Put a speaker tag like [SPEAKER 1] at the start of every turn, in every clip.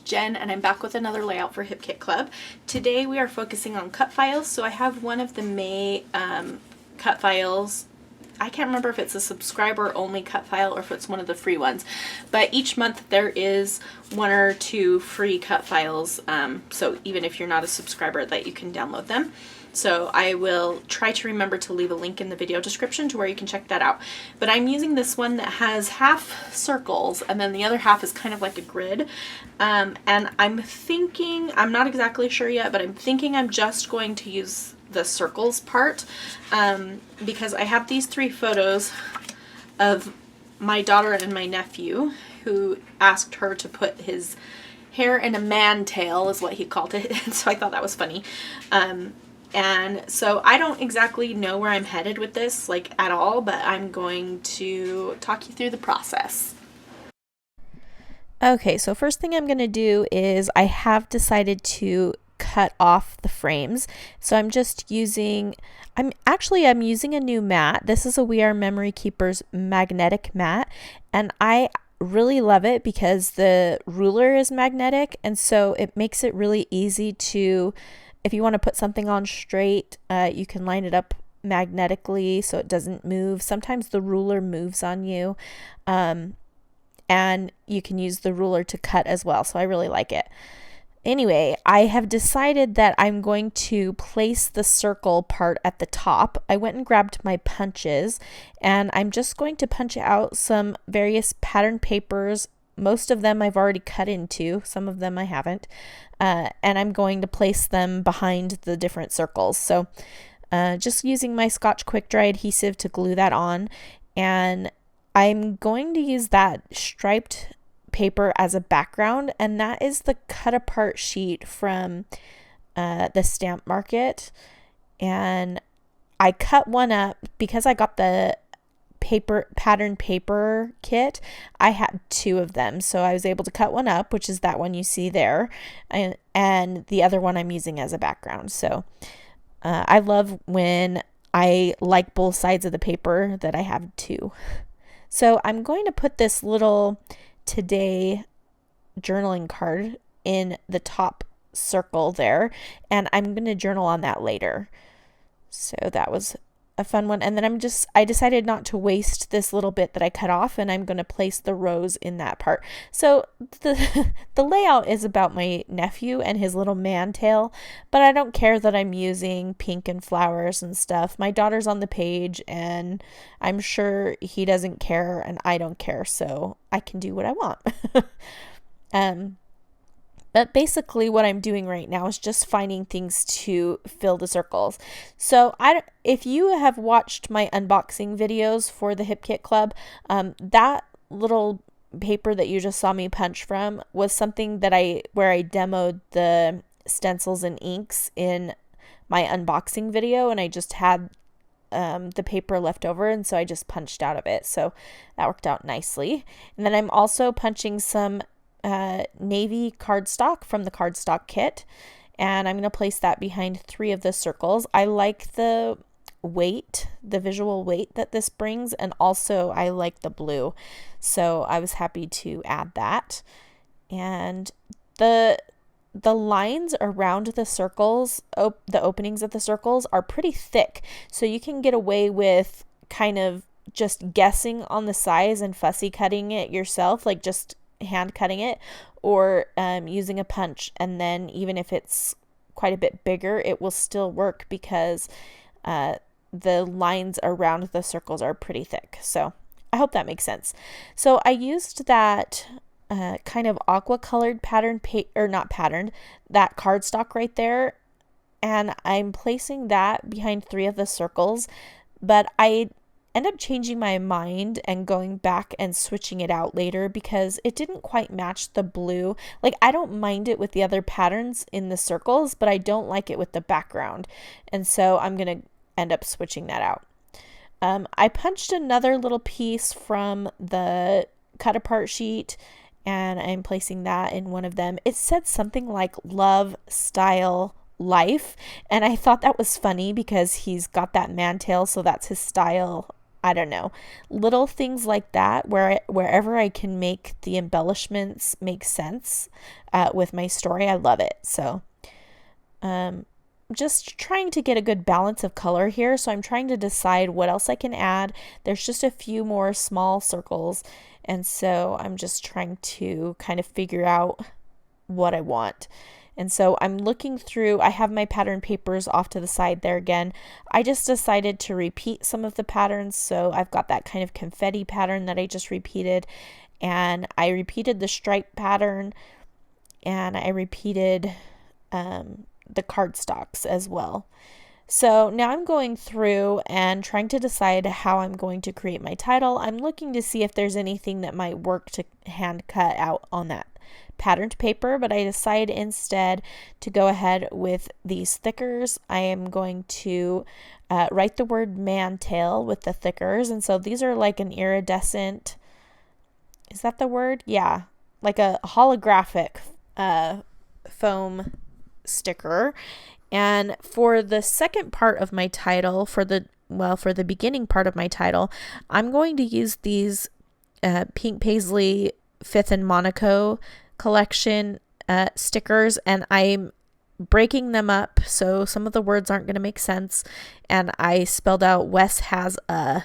[SPEAKER 1] Jen, and I'm back with another layout for Hip Kit Club. Today we are focusing on cut files. So I have one of the May cut files. I can't remember if it's a subscriber only cut file or if it's one of the free ones, but each month there is one or two free cut files, so even if you're not a subscriber, that you can download them. So I will try to remember to leave a link in the video description to where you can check that out. But I'm using this one that has half circles and then the other half is kind of like a grid. And I'm thinking, I'm not exactly sure yet, but I'm thinking I'm just going to use the circles part because I have these three photos of my daughter and my nephew who asked her to put his hair in a man tail is what he called it. And so I thought that was funny. And so I don't exactly know where I'm headed with this, like, at all, but I'm going to talk you through the process.
[SPEAKER 2] Okay, so first thing I'm going to do is I have decided to cut off the frames. So I'm using a new mat. This is a We Are Memory Keepers magnetic mat, and I really love it because the ruler is magnetic, and so it makes it really easy to, if you want to put something on straight, you can line it up magnetically so it doesn't move. Sometimes the ruler moves on you, and you can use the ruler to cut as well. So I really like it. Anyway, I have decided that I'm going to place the circle part at the top. I went and grabbed my punches, and I'm just going to punch out some various pattern papers. Most of them I've already cut into, some of them I haven't, and I'm going to place them behind the different circles. So just using my Scotch Quick Dry adhesive to glue that on, and I'm going to use that striped paper as a background, and that is the cut apart sheet from the stamp market. And I cut one up because I got the pattern paper kit. I had two of them, so I was able to cut one up, which is that one you see there, and the other one I'm using as a background. So I love when I like both sides of the paper that I have two. So I'm going to put this little today journaling card in the top circle there, and I'm going to journal on that later. So that was a fun one. And then I decided not to waste this little bit that I cut off, and I'm going to place the rose in that part. So the layout is about my nephew and his little man tail, but I don't care that I'm using pink and flowers and stuff. My daughter's on the page, and I'm sure he doesn't care, and I don't care, so I can do what I want. But basically what I'm doing right now is just finding things to fill the circles. So if you have watched my unboxing videos for the Hip Kit Club, that little paper that you just saw me punch from was something that where I demoed the stencils and inks in my unboxing video, and I just had the paper left over, and so I just punched out of it. So that worked out nicely. And then I'm also punching some navy cardstock from the cardstock kit, and I'm going to place that behind three of the circles. I like the weight, the visual weight that this brings, and also I like the blue, so I was happy to add that. And the lines around the circles, the openings of the circles, are pretty thick, so you can get away with kind of just guessing on the size and fussy cutting it yourself, like just hand cutting it, or using a punch, and then even if it's quite a bit bigger, it will still work because the lines around the circles are pretty thick. So I hope that makes sense. So I used that kind of aqua colored that cardstock right there, and I'm placing that behind three of the circles, but I end up changing my mind and going back and switching it out later because it didn't quite match the blue. Like, I don't mind it with the other patterns in the circles, but I don't like it with the background, and so I'm going to end up switching that out. I punched another little piece from the cut apart sheet, and I'm placing that in one of them. It said something like love, style, life, and I thought that was funny because he's got that man tail, so that's his style I don't know, little things like that wherever I can make the embellishments make sense with my story, I love it. So just trying to get a good balance of color here. So I'm trying to decide what else I can add. There's just a few more small circles, and so I'm just trying to kind of figure out what I want. And so I'm looking through, I have my pattern papers off to the side there again. I just decided to repeat some of the patterns. So I've got that kind of confetti pattern that I just repeated, and I repeated the stripe pattern, and I repeated the cardstocks as well. So now I'm going through and trying to decide how I'm going to create my title. I'm looking to see if there's anything that might work to hand cut out on that patterned paper, but I decide instead to go ahead with these thickers. I am going to write the word mantail with the thickers, and so these are like an iridescent, is that the word? Yeah, like a holographic foam sticker. And for the second part of my title, for the beginning part of my title, I'm going to use these Pink Paisley 5th and Monaco collection stickers, and I'm breaking them up so some of the words aren't going to make sense, and I spelled out Wes has a,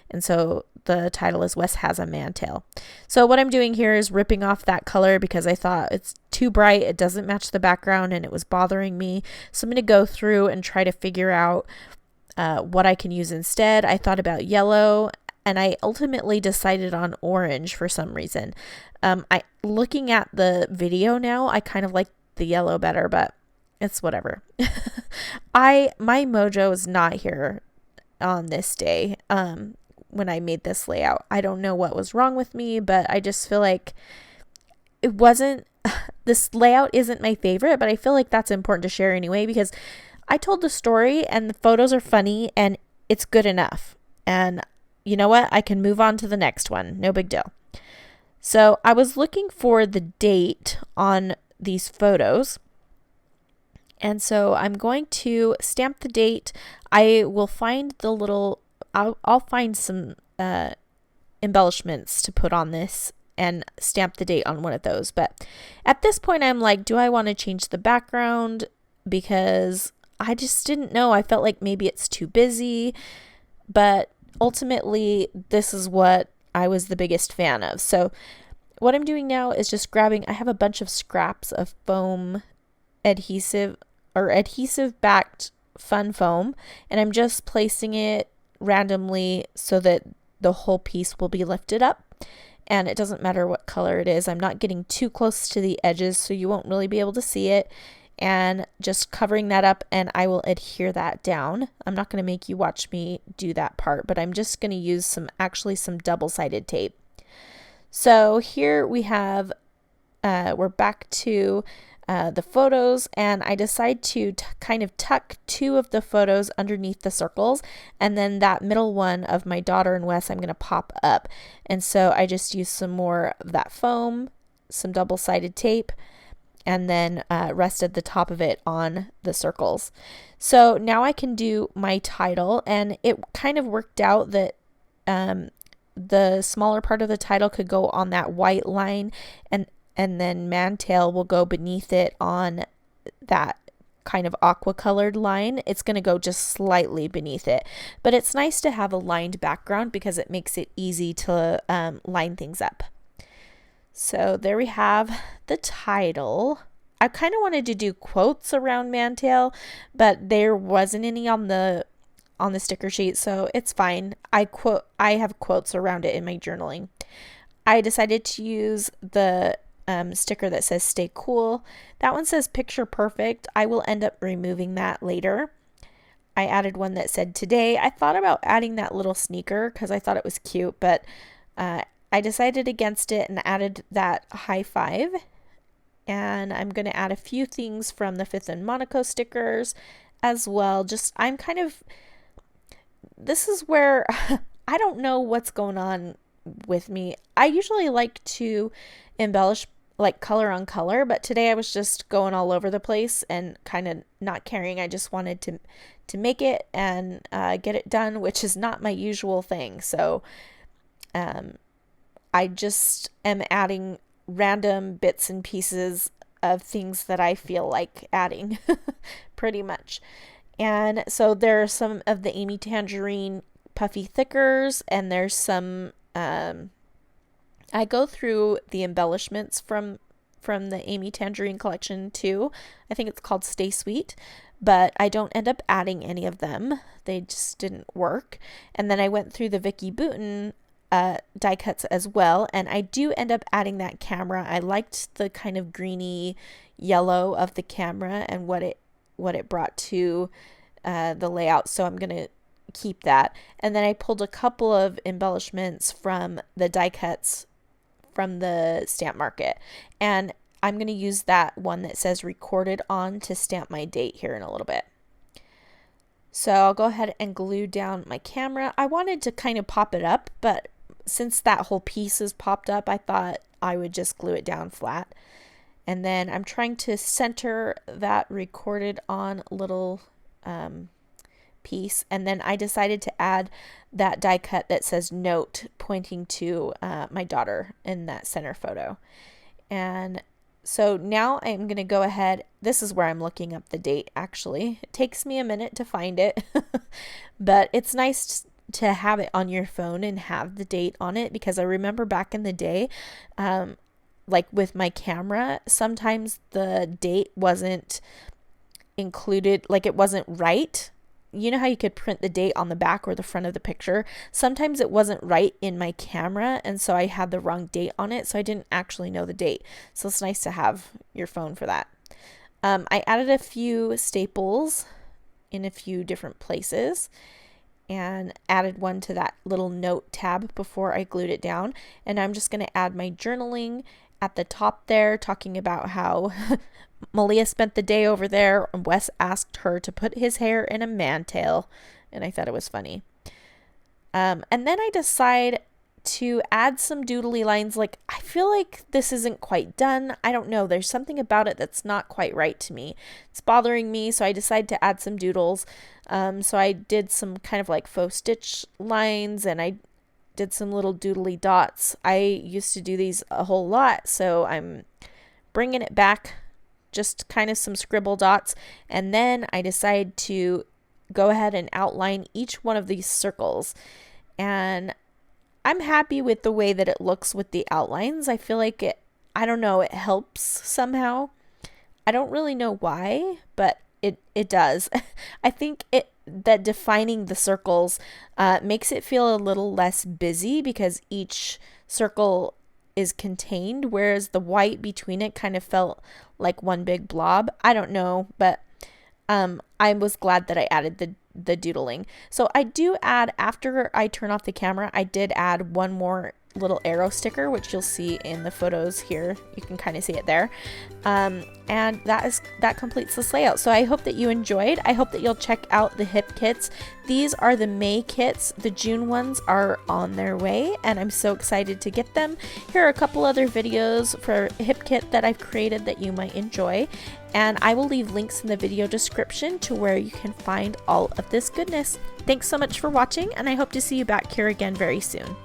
[SPEAKER 2] and so the title is Wes has a mantail. So what I'm doing here is ripping off that color because I thought it's too bright, it doesn't match the background, and it was bothering me. So I'm going to go through and try to figure out what I can use instead. I thought about yellow, and I ultimately decided on orange for some reason. Looking at the video now, I kind of like the yellow better, but it's whatever. My mojo is not here on this day when I made this layout. I don't know what was wrong with me, but I just feel like it wasn't, this layout isn't my favorite, but I feel like that's important to share anyway because I told the story and the photos are funny and it's good enough. And you know what? I can move on to the next one. No big deal. So I was looking for the date on these photos. And so I'm going to stamp the date. I will find the little, I'll find some embellishments to put on this and stamp the date on one of those. But at this point, I'm like, do I want to change the background? Because I just didn't know. I felt like maybe it's too busy. But ultimately, this is what I was the biggest fan of. So what I'm doing now is just grabbing, I have a bunch of scraps of foam adhesive or adhesive backed fun foam, and I'm just placing it randomly so that the whole piece will be lifted up. And it doesn't matter what color it is. I'm not getting too close to the edges so you won't really be able to see it. And just covering that up, and I will adhere that down. I'm not going to make you watch me do that part, but I'm just going to use some double-sided tape. So here we have, we're back to the photos, and I decide to kind of tuck two of the photos underneath the circles, and then that middle one of my daughter and Wes I'm going to pop up. And so I just use some more of that foam, some double-sided tape, and then rested the top of it on the circles. So now I can do my title, and it kind of worked out that the smaller part of the title could go on that white line, and then mantail will go beneath it on that kind of aqua colored line. It's going to go just slightly beneath it, but it's nice to have a lined background because it makes it easy to line things up. So there we have the title. I kind of wanted to do quotes around mantail, but there wasn't any on the sticker sheet, so it's fine. I have quotes around it in my journaling. I decided to use the sticker that says stay cool. That one says picture perfect. I will end up removing that later. I added one that said today. I thought about adding that little sneaker because I thought it was cute, but I decided against it and added that high five. And I'm going to add a few things from the 5th and Monaco stickers as well. This is where I don't know what's going on with me. I usually like to embellish like color on color, but today I was just going all over the place and kind of not caring. I just wanted to make it and get it done, which is not my usual thing. So I just am adding random bits and pieces of things that I feel like adding pretty much. And so there are some of the Amy Tangerine puffy thickers, and there's some I go through the embellishments from the Amy Tangerine collection too. I think it's called Stay Sweet, but I don't end up adding any of them. They just didn't work. And then I went through the Vicky Bouton die cuts as well, and I do end up adding that camera. I liked the kind of greeny yellow of the camera and what it brought to the layout, so I'm gonna keep that. And then I pulled a couple of embellishments from the die cuts from the stamp market, and I'm going to use that one that says recorded on to stamp my date here in a little bit. So I'll go ahead and glue down my camera. I wanted to kind of pop it up, but since that whole piece is popped up, I thought I would just glue it down flat. And then I'm trying to center that recorded on little piece, and then I decided to add that die cut that says note pointing to my daughter in that center photo. And so now I'm going to go ahead. This is where I'm looking up the date, actually. It takes me a minute to find it, but it's nice to have it on your phone and have the date on it, because I remember back in the day, like with my camera, sometimes the date wasn't included, like it wasn't right. You know how you could print the date on the back or the front of the picture? Sometimes it wasn't right in my camera, and so I had the wrong date on it, so I didn't actually know the date. So it's nice to have your phone for that. I added a few staples in a few different places and added one to that little note tab before I glued it down. And I'm just going to add my journaling at the top there, talking about how Malia spent the day over there, and Wes asked her to put his hair in a man-tail, and I thought it was funny. And then I decide to add some doodly lines. Like, I feel like this isn't quite done. I don't know. There's something about it that's not quite right to me. It's bothering me, so I decided to add some doodles. So I did some kind of like faux stitch lines, and I did some little doodly dots. I used to do these a whole lot, so I'm bringing it back, just kind of some scribble dots. And then I decided to go ahead and outline each one of these circles, and I'm happy with the way that it looks with the outlines. I feel like I don't know, it helps somehow. I don't really know why, but it does. I think that defining the circles makes it feel a little less busy, because each circle is contained, whereas the white between it kind of felt like one big blob. I don't know, but I was glad that I added the doodling. So I do add, after I turn off the camera, I did add one more little arrow sticker, which you'll see in the photos here. You can kind of see it there. And that completes this layout. So I hope that you enjoyed. I hope that you'll check out the hip kits. These are the May kits. The June ones are on their way, and I'm so excited to get them. Here are a couple other videos for hip kit that I've created that you might enjoy, and I will leave links in the video description to where you can find all of this goodness. Thanks so much for watching, and I hope to see you back here again very soon.